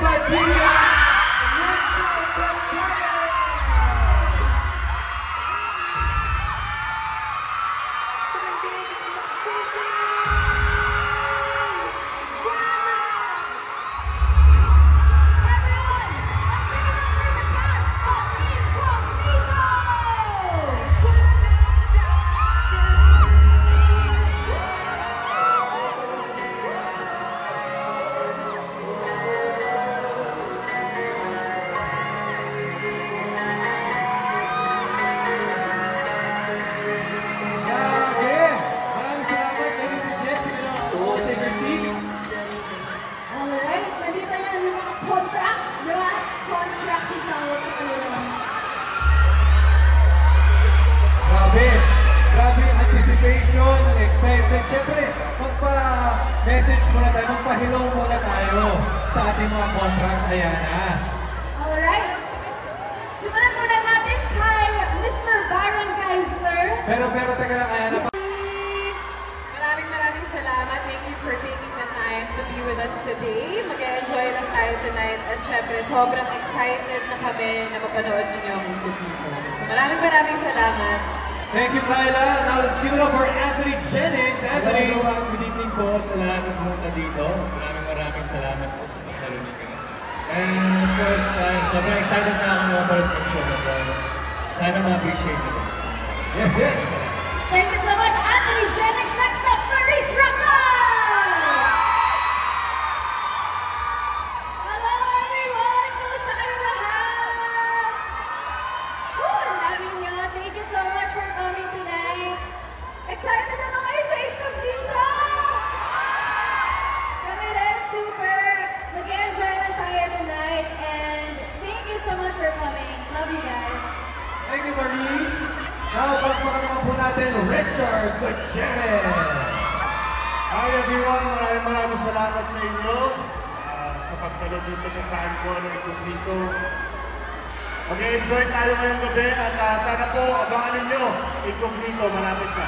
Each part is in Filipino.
Padilla, Richard Gutierrez. Grabe yung anticipation, excitement. Siyempre, magpa-message muna tayo, magpa-hello muna tayo sa ating mga contracts. Ayan na. Alright. Simulan muna natin kay Mr. Baron Geisler. Pero teka lang, ayan na. Maraming salamat. Thank you for taking the time to be with us today. Mag-enjoy lang tayo tonight. At syempre, sobrang excited na kami na mapanood ninyo ang Incognito. So maraming salamat. Thank you, Kyla. Now let's give it up for Anthony Jennings. Anthony. Good evening po sa lahat ng pumunta dito. Maraming salamat po sa pagtalunin kayo. And of course, sobrang excited na ako mapanood ng show na po. Sana ma-appreciate nyo. Yes. Thank you so much, Anthony Jennings. Next up, Maurice Rocco! Hello everyone! Kumusta kayo lahat? Ang dami nyo. Thank you so much for coming tonight. Excited na ba kayo sa Incognito? Kami rin, super. Mag-enjoy lang tayo tonight. And thank you so much for coming. Love you guys. Thank you, Maurice. Now, palakpakan naman po natin, Richard Gutierrez. Hi everyone! Maraming salamat sa inyo sa pagtalo dito sa fan ko ng Incognito. Mag-enjoy tayo ngayong gabi at sana po abangan ninyo Incognito, malapit na.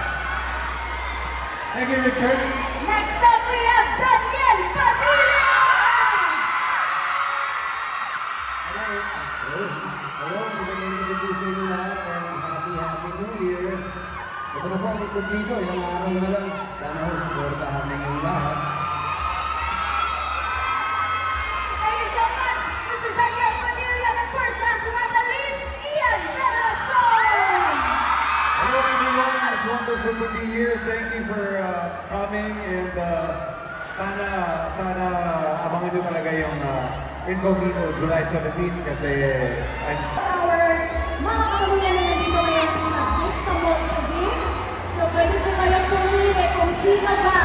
Thank you, Richard. Next up, we have Daniel Padilla! Hello, magandang gabi po sa inyo lahat and happy New Year. Ito na po ang Incognito, ilang araw na lang. Sana ho, supportahan ninyo lahat. Thank you so much, Mr. Daniel Padilla. And of course, last but not the least, Ian Veneracion! Hello everyone, it's wonderful to be here. Thank you for coming and sana abangan nyo talaga yung Incognito July 17 kasi I'm Our mga kamunan na nandito ngayon sa Istanbul Pagig. So pwede po kayong pumili kung sino ba.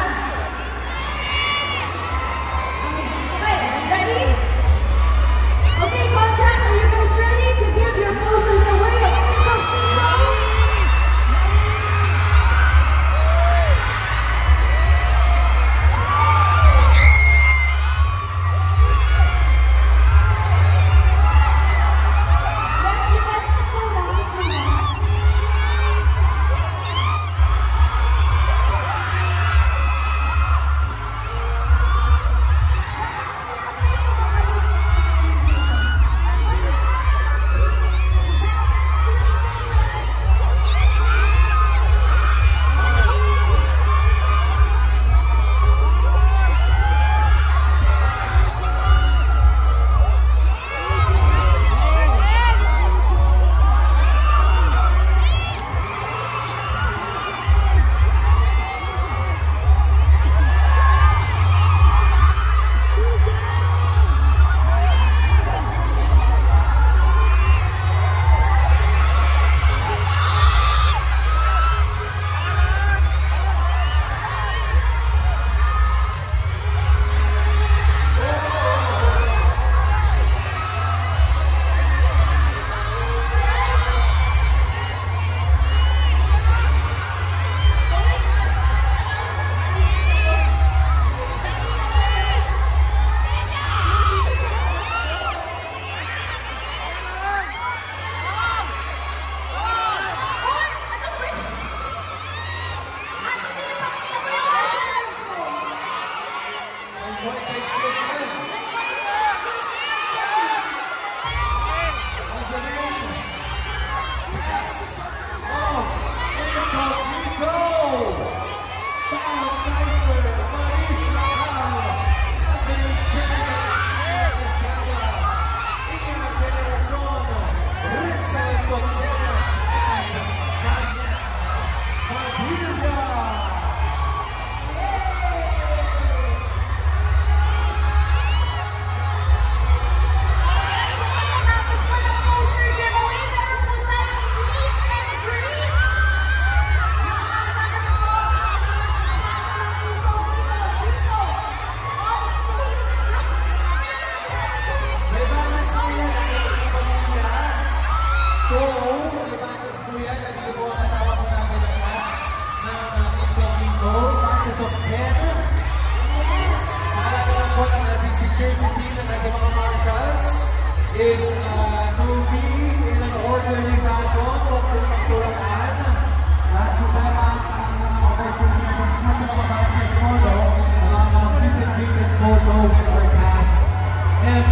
Okay, ready? Okay, contracts, are you guys ready to give your poses away? kaibigan, nandito po kasama po namin ang cast ng Incognito, batches of 10. Nakalala lang po ng ating security team ng ating mga marshals is to be in an orderly fashion, huwag po magtulakan. At kung tama ang mga opportunity na sa mga batches mo, no? Ang mga greeted photo with our cast. And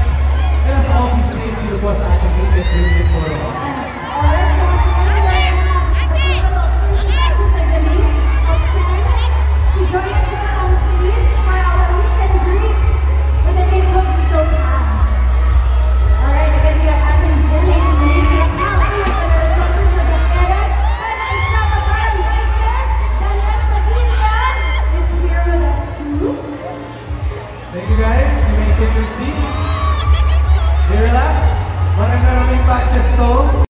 let us all be safe dito po sa ating greeted photo. Yes. Alright, so today we are gonna have a total of 3 matches, I believe, of 10 to join us here on stage for our meet and greet with the Incognito cast. Alright, again, we have Adam Jennings, Melissa Cali, Federation Richard Gutierrez, and Estrada Baranweiser. Daniel Padilla is here with us too. Thank you guys. You may take your seats. Relax. Maraming batches to.